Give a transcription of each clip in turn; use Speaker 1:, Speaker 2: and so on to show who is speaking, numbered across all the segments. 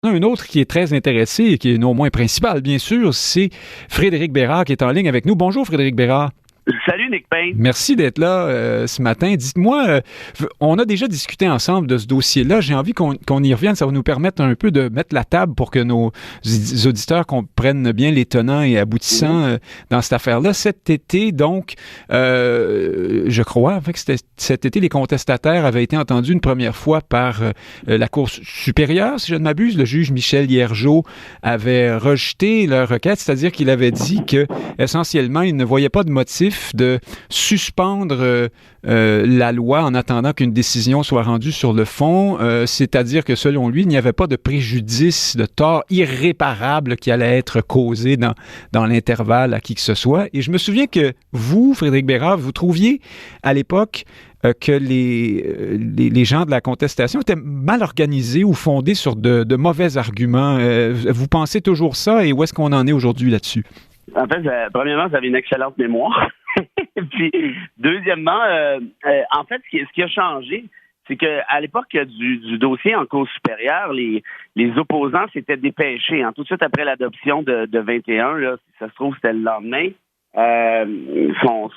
Speaker 1: Un autre qui est très intéressé et qui est non moins principal, bien sûr, c'est Frédéric Bérard qui est en ligne avec nous. Bonjour Frédéric Bérard.
Speaker 2: Salut Nick Payne.
Speaker 1: Merci d'être là ce matin. Dites-moi, on a déjà discuté ensemble de ce dossier-là. J'ai envie qu'on y revienne. Ça va nous permettre un peu de mettre la table pour que nos auditeurs comprennent bien les tenants et aboutissants dans cette affaire-là. Cet été, donc, je crois, en fait, que c'était cet été, les contestataires avaient été entendus une première fois par la Cour supérieure, si je ne m'abuse. Le juge Michel Hiergeau avait rejeté leur requête, c'est-à-dire qu'il avait dit que, essentiellement, il ne voyait pas de motif de suspendre la loi en attendant qu'une décision soit rendue sur le fond, c'est-à-dire que selon lui, il n'y avait pas de préjudice, de tort irréparable qui allait être causé dans l'intervalle à qui que ce soit. Et je me souviens que vous, Frédéric Bérard, vous trouviez à l'époque que les gens de la contestation étaient mal organisés ou fondés sur de mauvais arguments. Vous pensez toujours ça et où est-ce qu'on en est aujourd'hui là-dessus?
Speaker 2: En fait, premièrement, vous avez une excellente mémoire. Puis, deuxièmement, en fait, ce qui a changé, c'est qu'à l'époque du dossier en Cour supérieure, les opposants s'étaient dépêchés. Tout de suite après l'adoption de 21, là, si ça se trouve, c'était le lendemain,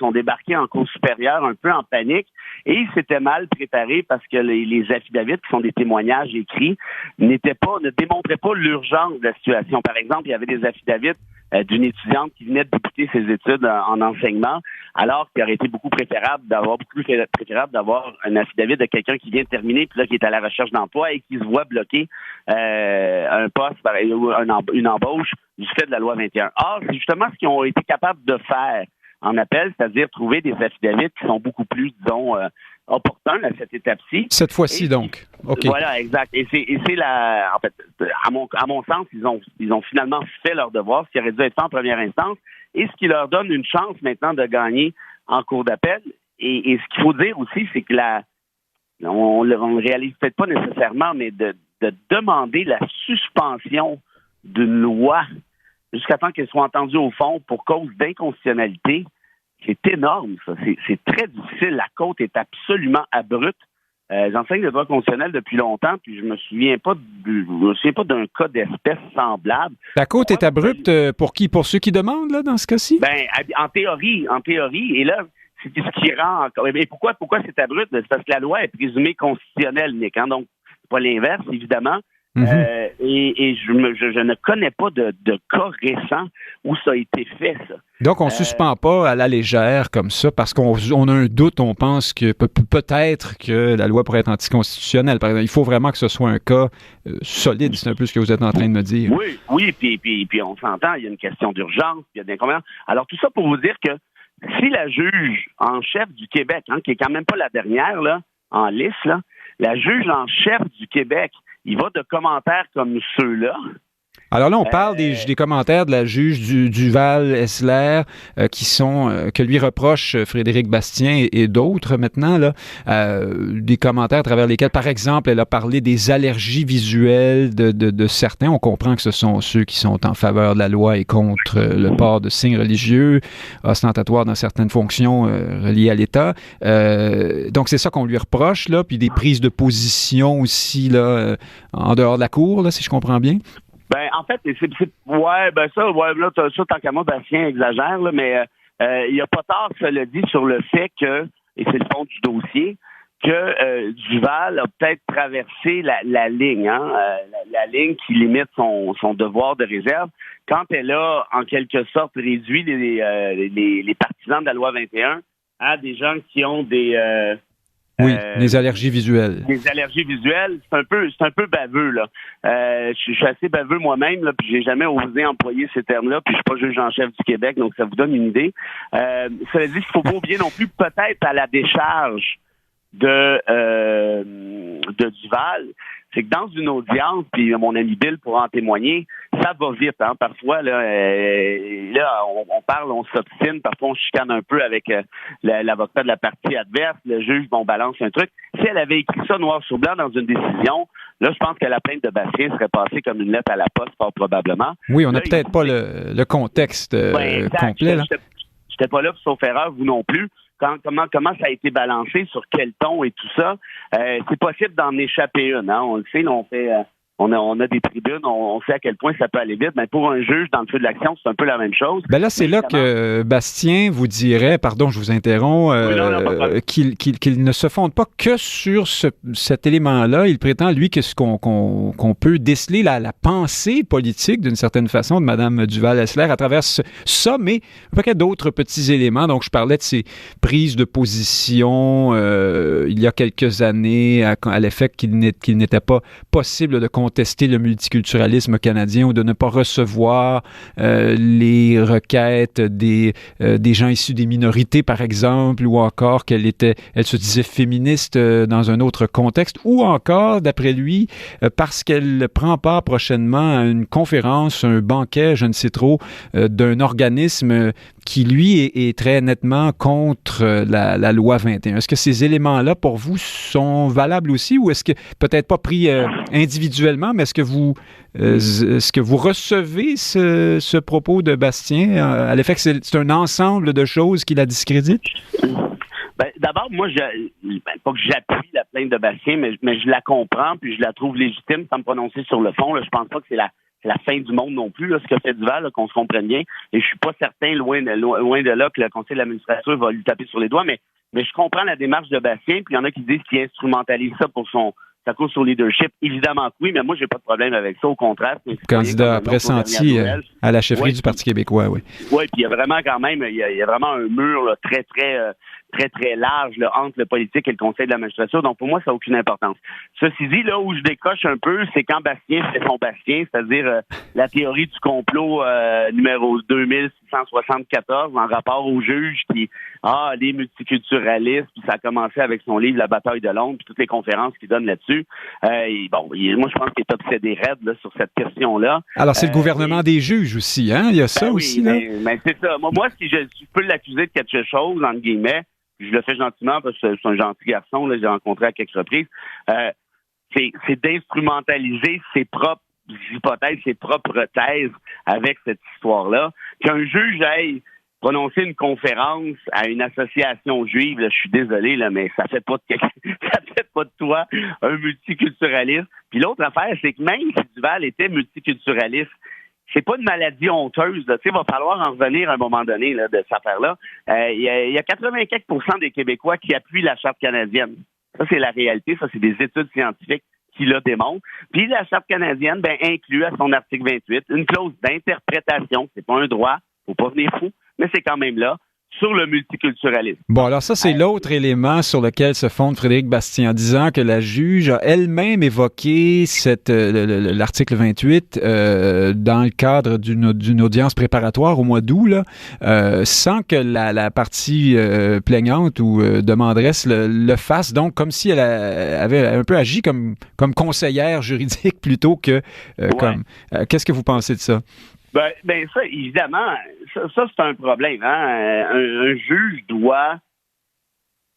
Speaker 2: sont débarqués en Cour supérieure un peu en panique et ils s'étaient mal préparés parce que les affidavits, qui sont des témoignages écrits, ne démontraient pas l'urgence de la situation. Par exemple, il y avait des affidavits d'une étudiante qui venait de débuter ses études en enseignement, alors qu'il aurait été beaucoup plus préférable d'avoir un affidavit de quelqu'un qui vient de terminer, puis là, qui est à la recherche d'emploi et qui se voit bloquer un poste ou une embauche du fait de la loi 21. Or, c'est justement ce qu'ils ont été capables de faire en appel, c'est-à-dire trouver des affidavits qui sont beaucoup plus, disons, opportuns à cette étape-ci.
Speaker 1: Cette fois-ci, donc. OK.
Speaker 2: Voilà, exact. Et c'est en fait, à mon sens, ils ont finalement fait leur devoir, ce qui aurait dû être fait en première instance, et ce qui leur donne une chance maintenant de gagner en cour d'appel. Et ce qu'il faut dire aussi, c'est que on ne réalise peut-être pas nécessairement, mais de demander la suspension d'une loi jusqu'à temps qu'elle soit entendue au fond pour cause d'inconstitutionnalité, c'est énorme, ça. C'est très difficile. La côte est absolument abrupte. J'enseigne le droit constitutionnel depuis longtemps, puis je me souviens pas d'un cas d'espèce semblable.
Speaker 1: La côte est abrupte pour qui? Pour ceux qui demandent, là, dans ce cas-ci?
Speaker 2: Ben, en théorie. Et là, c'est ce qui rend encore. Mais pourquoi c'est abrupt? C'est parce que la loi est présumée constitutionnelle, Nick. Donc, c'est pas l'inverse, évidemment. Mm-hmm. Et je ne connais pas de cas récent où ça a été fait, ça.
Speaker 1: Donc, on ne suspend pas à la légère comme ça parce qu'on a un doute, on pense que peut-être que la loi pourrait être anticonstitutionnelle. Par exemple, il faut vraiment que ce soit un cas solide, c'est un peu ce que vous êtes en train de me dire.
Speaker 2: Oui, puis on s'entend, il y a une question d'urgence, il y a des inconvénients. Alors, tout ça pour vous dire que si la juge en chef du Québec, qui est quand même pas la dernière là, en liste, là, la juge en chef du Québec, il va de commentaires comme ceux-là.
Speaker 1: Alors là, on parle des commentaires de la juge Duval-Essler que lui reproche Frédéric Bastien et d'autres maintenant, là, des commentaires à travers lesquels, par exemple, elle a parlé des allergies visuelles de certains. On comprend que ce sont ceux qui sont en faveur de la loi et contre le port de signes religieux ostentatoires dans certaines fonctions reliées à l'État. Donc, c'est ça qu'on lui reproche, là, puis des prises de position aussi, là, en dehors de la cour, là, si je comprends bien.
Speaker 2: Ben, en fait, ça, tant qu'à moi, Bastien exagère, là, mais il n'y a pas tort, cela dit, sur le fait que, et c'est le fond du dossier, que Duval a peut-être traversé la ligne, la ligne qui limite son devoir de réserve, quand elle a, en quelque sorte, réduit les partisans de la loi 21 à des gens qui ont des...
Speaker 1: les allergies visuelles.
Speaker 2: Les allergies visuelles, c'est un peu baveux, là. Je suis assez baveux moi-même, là, puis j'ai jamais osé employer ces termes-là, puis je suis pas juge en chef du Québec, donc ça vous donne une idée. Cela dit qu'il faut pas oublier non plus peut-être à la décharge de Duval, c'est que dans une audience, puis mon ami Bill pourra en témoigner, ça va vite, parfois, là, on parle, on s'obstine, parfois on chicane un peu avec l'avocat de la partie adverse, le juge, balance un truc. Si elle avait écrit ça noir sur blanc dans une décision, là, je pense que la plainte de Bastien serait passée comme une lettre à la poste, fort probablement.
Speaker 1: Oui, on n'a peut-être pas le contexte complet, là.
Speaker 2: J'étais pas là, sauf erreur, vous non plus. Comment ça a été balancé, sur quel ton et tout ça, c'est possible d'en échapper une. On le sait, là, on a des tribunes, on sait à quel point ça peut aller vite. Mais pour un juge, dans le feu de l'action, c'est un peu la même chose.
Speaker 1: Ben là, c'est là que Bastien vous dirait, pardon, je vous interromps, qu'il ne se fonde pas que sur cet élément-là. Il prétend, lui, que qu'on peut déceler la pensée politique, d'une certaine façon, de Mme Duval-Essler à travers ça, mais un paquet d'autres petits éléments. Donc, je parlais de ses prises de position il y a quelques années à l'effet qu'il n'était pas possible de contester le multiculturalisme canadien ou de ne pas recevoir les requêtes des gens issus des minorités, par exemple, ou encore qu'elle se disait féministe dans un autre contexte, ou encore, d'après lui, parce qu'elle prend part prochainement à une conférence, un banquet, je ne sais trop, d'un organisme qui, lui, est très nettement contre la loi 21. Est-ce que ces éléments-là, pour vous, sont valables aussi, ou est-ce que, peut-être pas pris individuellement, mais est-ce que vous recevez ce propos de Bastien à l'effet que c'est un ensemble de choses qui la discréditent?
Speaker 2: Ben, d'abord, moi, pas que j'appuie la plainte de Bastien, mais je la comprends, puis je la trouve légitime sans me prononcer sur le fond. Là. Je pense pas que c'est la fin du monde non plus, là, ce que fait Duval, là, qu'on se comprenne bien. Et je suis pas certain, loin de là, que le conseil de l'administration va lui taper sur les doigts, mais je comprends la démarche de Bastien, puis il y en a qui disent qu'il instrumentalise ça pour sa course sur leadership. Évidemment que oui, mais moi, j'ai pas de problème avec ça. Au contraire,
Speaker 1: candidat pressenti à la chefferie du Parti québécois, oui.
Speaker 2: Oui, puis il y a vraiment quand même, il y a vraiment un mur là, très, très large là, entre le politique et le conseil de la magistrature. Donc, pour moi, ça n'a aucune importance. Ceci dit, là où je décoche un peu, c'est quand Bastien fait son Bastien, c'est-à-dire la théorie du complot numéro 2674 en rapport aux juges qui, les multiculturalistes, puis ça a commencé avec son livre La bataille de Londres, puis toutes les conférences qu'il donne là-dessus. Moi, je pense qu'il est obsédé raide là, sur cette question-là.
Speaker 1: Alors, c'est le gouvernement des juges aussi, hein? Il y a ça aussi, là?
Speaker 2: Mais c'est ça. Moi, si je peux l'accuser de quelque chose, entre guillemets, je le fais gentiment parce que c'est un gentil garçon, là, j'ai rencontré à quelques reprises, c'est d'instrumentaliser ses propres hypothèses, ses propres thèses avec cette histoire-là. Qu'un juge aille prononcer une conférence à une association juive, là, je suis désolé, là, mais ça fait pas de toi un multiculturaliste. Puis l'autre affaire, c'est que même si Duval était multiculturaliste, c'est pas une maladie honteuse. Il va falloir en revenir à un moment donné là, de cette affaire-là. Il y a 84% des Québécois qui appuient la Charte canadienne. Ça, c'est la réalité. Ça, c'est des études scientifiques qui le démontrent. Puis la Charte canadienne inclut à son article 28 une clause d'interprétation. C'est pas un droit, faut pas venir fou, mais c'est quand même là, sur le multiculturalisme. Bon,
Speaker 1: alors ça, c'est l'autre élément sur lequel se fonde Frédéric Bastien, en disant que la juge a elle-même évoqué l'article 28 dans le cadre d'une audience préparatoire au mois d'août, là, sans que la partie plaignante ou demanderesse le fasse, donc comme si elle avait un peu agi comme conseillère juridique plutôt que comme... Qu'est-ce que vous pensez de ça?
Speaker 2: Ben ça, évidemment, ça c'est un problème. Hein? Un juge doit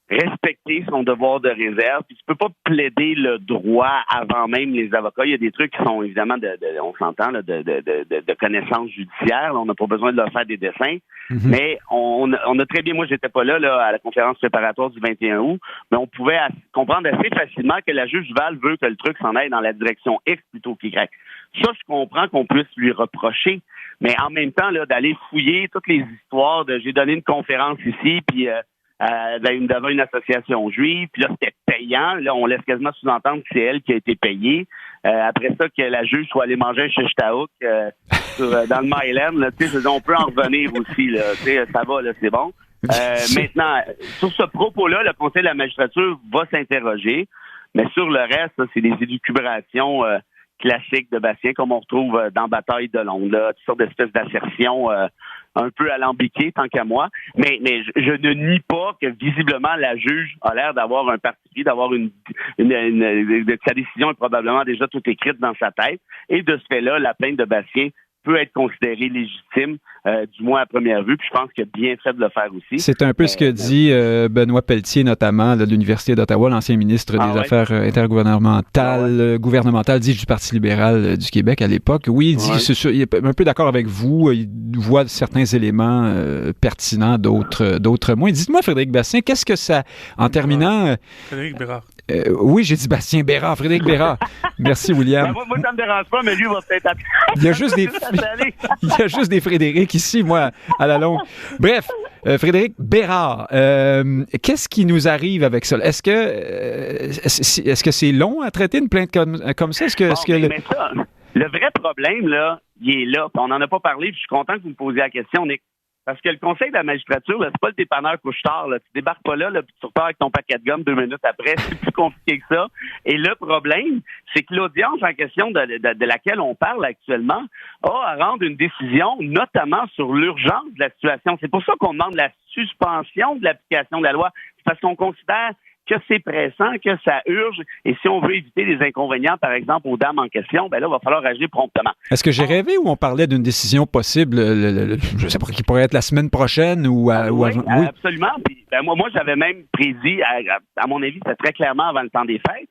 Speaker 2: respecter son devoir de réserve. Puis tu peux pas plaider le droit avant même les avocats. Il y a des trucs qui sont évidemment on s'entend là, de connaissances judiciaires. Là, on n'a pas besoin de leur faire des dessins. Mm-hmm. Mais on a très bien, moi j'étais pas là à la conférence préparatoire du 21 août, mais on pouvait comprendre assez facilement que la juge Duval veut que le truc s'en aille dans la direction X plutôt qu'Y. Ça, je comprends qu'on puisse lui reprocher, mais en même temps, là, d'aller fouiller toutes les histoires de j'ai donné une conférence ici, puis devant une association juive, puis là, c'était payant. Là, on laisse quasiment sous-entendre que c'est elle qui a été payée. Après ça, que la juge soit allée manger un shish-taouk dans le Myland, là, on peut en revenir aussi. Là, ça va, là, c'est bon. Maintenant, sur ce propos-là, le Conseil de la magistrature va s'interroger, mais sur le reste, là, c'est des élucubrations classiques de Bastien, comme on retrouve dans Bataille de Londres, là, toutes sortes d'espèces d'assertions un peu alambiquées, tant qu'à moi. Mais je ne nie pas que visiblement la juge a l'air d'avoir un parti pris, d'avoir sa décision est probablement déjà toute écrite dans sa tête. Et de ce fait-là, la plainte de Bastien peut être considérée légitime, du moins à première vue, puis je pense qu'il a bien fait de le faire aussi.
Speaker 1: C'est un peu ce que dit Benoît Pelletier, notamment, de l'Université d'Ottawa, l'ancien ministre des Affaires intergouvernementales, dit du Parti libéral du Québec à l'époque. Oui, il dit, il est un peu d'accord avec vous, il voit certains éléments pertinents, d'autres moins. Dites-moi, Frédéric Bastien, qu'est-ce que ça, en terminant...
Speaker 3: Frédéric Bérard.
Speaker 1: Oui, j'ai dit Bastien Bérard, Frédéric Bérard. Merci, William.
Speaker 2: Moi, ça me dérange pas, mais lui va peut-être...
Speaker 1: Il y a juste des Frédéric ici, moi, à la longue. Bref, Frédéric Bérard, qu'est-ce qui nous arrive avec ça? Est-ce que c'est long à traiter une plainte comme ça?
Speaker 2: Mais ça, le vrai problème, là, il est là. On n'en a pas parlé, puis je suis content que vous me posiez la question, Nick. Parce que le conseil de la magistrature, là, c'est pas le dépanneur couche-tard. Là. Tu débarques pas là, puis tu repars avec ton paquet de gomme 2 minutes après. C'est plus compliqué que ça. Et le problème, c'est que l'audience en question de laquelle on parle actuellement a à rendre une décision, notamment sur l'urgence de la situation. C'est pour ça qu'on demande la suspension de l'application de la loi. C'est parce qu'on considère que c'est pressant, que ça urge, et si on veut éviter des inconvénients, par exemple, aux dames en question, ben là, il va falloir agir promptement.
Speaker 1: Est-ce que j'ai rêvé ou on parlait d'une décision possible, je sais pas, qui pourrait être la semaine prochaine ou
Speaker 2: oui,
Speaker 1: avant?
Speaker 2: Oui, absolument. Puis, moi, j'avais même prédit, à mon avis, c'était très clairement avant le temps des fêtes.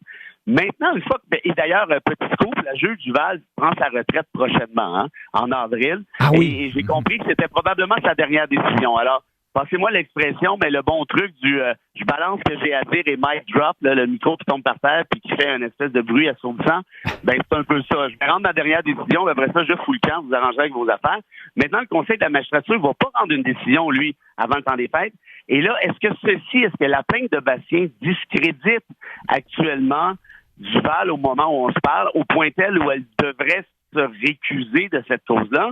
Speaker 2: Maintenant, une fois que, et d'ailleurs, petit scoop, la juge Duval prend sa retraite prochainement, en avril.
Speaker 1: Ah oui.
Speaker 2: Et j'ai compris que c'était probablement sa dernière décision. Alors, passez-moi l'expression, mais le bon truc du je balance ce que j'ai à dire et mic drop, là, le micro qui tombe par terre puis qui fait une espèce de bruit assourdissant, ben c'est un peu ça. Je vais rendre ma dernière décision, après ça, je fous le camp, vous arrangerez avec vos affaires. Maintenant, le Conseil de la magistrature ne va pas rendre une décision, lui, avant le temps des fêtes. Et là, est-ce que la plainte de Bastien discrédite actuellement Duval au moment où on se parle, au point tel où elle devrait se récuser de cette cause-là?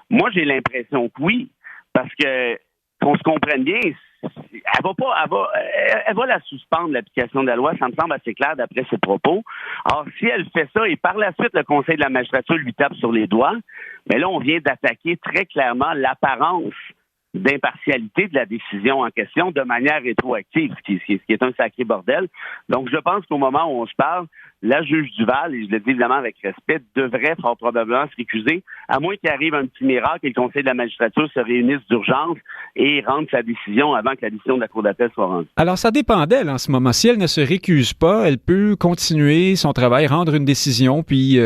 Speaker 2: Moi, j'ai l'impression que oui, parce que qu'on se comprenne bien, elle va la suspendre, l'application de la loi, ça me semble assez clair d'après ses propos. Or, si elle fait ça et par la suite, le Conseil de la magistrature lui tape sur les doigts, mais là, on vient d'attaquer très clairement l'apparence d'impartialité de la décision en question de manière rétroactive, ce qui est un sacré bordel. Donc, je pense qu'au moment où on se parle, la juge Duval, et je le dis évidemment avec respect, devrait fort probablement se récuser, à moins qu'il arrive un petit miracle et que le Conseil de la magistrature se réunisse d'urgence et rende sa décision avant que la décision de la Cour d'appel soit rendue.
Speaker 1: Alors, ça dépend d'elle en ce moment. Si elle ne se récuse pas, elle peut continuer son travail, rendre une décision, puis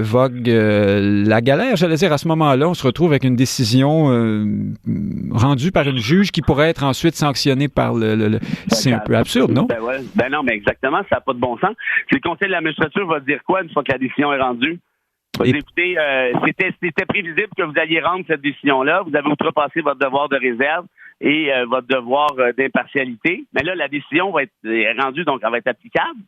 Speaker 1: vogue la galère. J'allais dire, à ce moment-là, on se retrouve avec une décision rendue par une juge qui pourrait être ensuite sanctionnée par c'est un peu absurde, non?
Speaker 2: Ben non, mais exactement, ça n'a pas de bon sens. Le Conseil de la magistrature va dire quoi une fois que la décision est rendue? Écoutez, c'était prévisible que vous alliez rendre cette décision-là. Vous avez outrepassé votre devoir de réserve et votre devoir d'impartialité. Mais là, la décision va être rendue, donc elle va être applicable.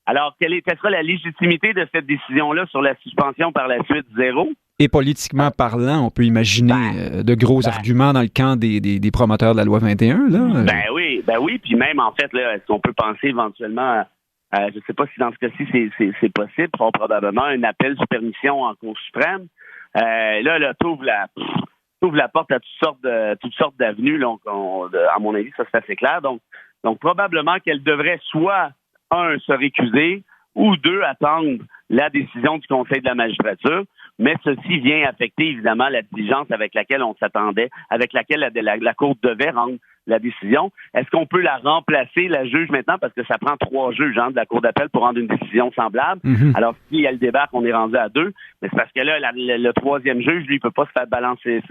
Speaker 2: Alors, quelle sera la légitimité de cette décision-là sur la suspension par la suite? Zéro.
Speaker 1: Et politiquement parlant, on peut imaginer de gros arguments dans le camp des promoteurs de la loi 21, là.
Speaker 2: Ben oui. Puis même, en fait, là, est-ce qu'on peut penser éventuellement je ne sais pas si dans ce cas-ci, c'est possible. Probablement un appel sur permission en Cour suprême. Là, t'ouvres la porte à toutes sortes d'avenues. Là, à mon avis, ça c'est assez clair. Donc probablement qu'elle devrait soit, un, se récuser, ou deux, attendre la décision du Conseil de la magistrature. Mais ceci vient affecter, évidemment, la diligence avec laquelle on s'attendait, avec laquelle la Cour devait rendre la décision. Est-ce qu'on peut la remplacer, la juge, maintenant? Parce que ça prend 3 juges de la Cour d'appel pour rendre une décision semblable. Mm-hmm. Alors, si elle débarque, on est rendu à 2. Mais c'est parce que là, le 3e juge, lui, il peut pas se faire balancer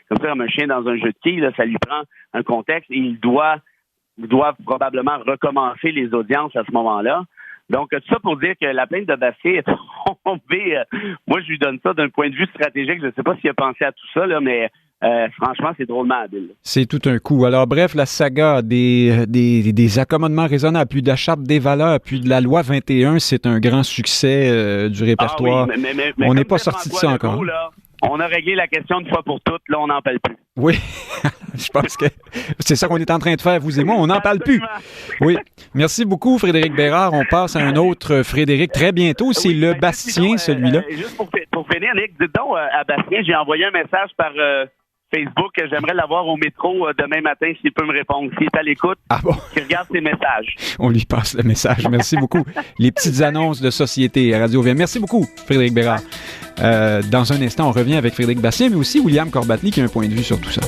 Speaker 2: comme ça, comme un chien dans un jeu de quilles. Là, ça lui prend un contexte et il doit probablement recommencer les audiences à ce moment-là. Donc, tout ça pour dire que la plainte de Bastien est tombée. Moi, je lui donne ça d'un point de vue stratégique. Je ne sais pas s'il a pensé à tout ça, là, mais franchement, c'est drôlement habile.
Speaker 1: C'est tout un coup. Alors, bref, la saga des accommodements raisonnables, puis de la Charte des valeurs, puis de la loi 21, c'est un grand succès du répertoire.
Speaker 2: Ah oui, mais
Speaker 1: on n'est pas sorti de ça encore.
Speaker 2: Là, on a réglé la question une fois pour toutes. Là, on n'en parle plus.
Speaker 1: Oui, je pense que c'est ça qu'on est en train de faire, vous et moi. On n'en parle plus. Oui. Merci beaucoup, Frédéric Bérard. On passe à un autre Frédéric très bientôt. C'est le Bastien, celui-là.
Speaker 2: Juste pour finir, Nick, dites donc à Bastien, j'ai envoyé un message par Facebook. J'aimerais l'avoir au métro demain matin s'il peut me répondre. S'il est à l'écoute, qu'il regarde ses messages.
Speaker 1: On lui passe le message. Merci beaucoup. Les petites annonces de société à Radio-VM. Merci beaucoup, Frédéric Bérard. Dans un instant, on revient avec Frédéric Bastien, mais aussi William Corbatli qui a un point de vue sur tout ça.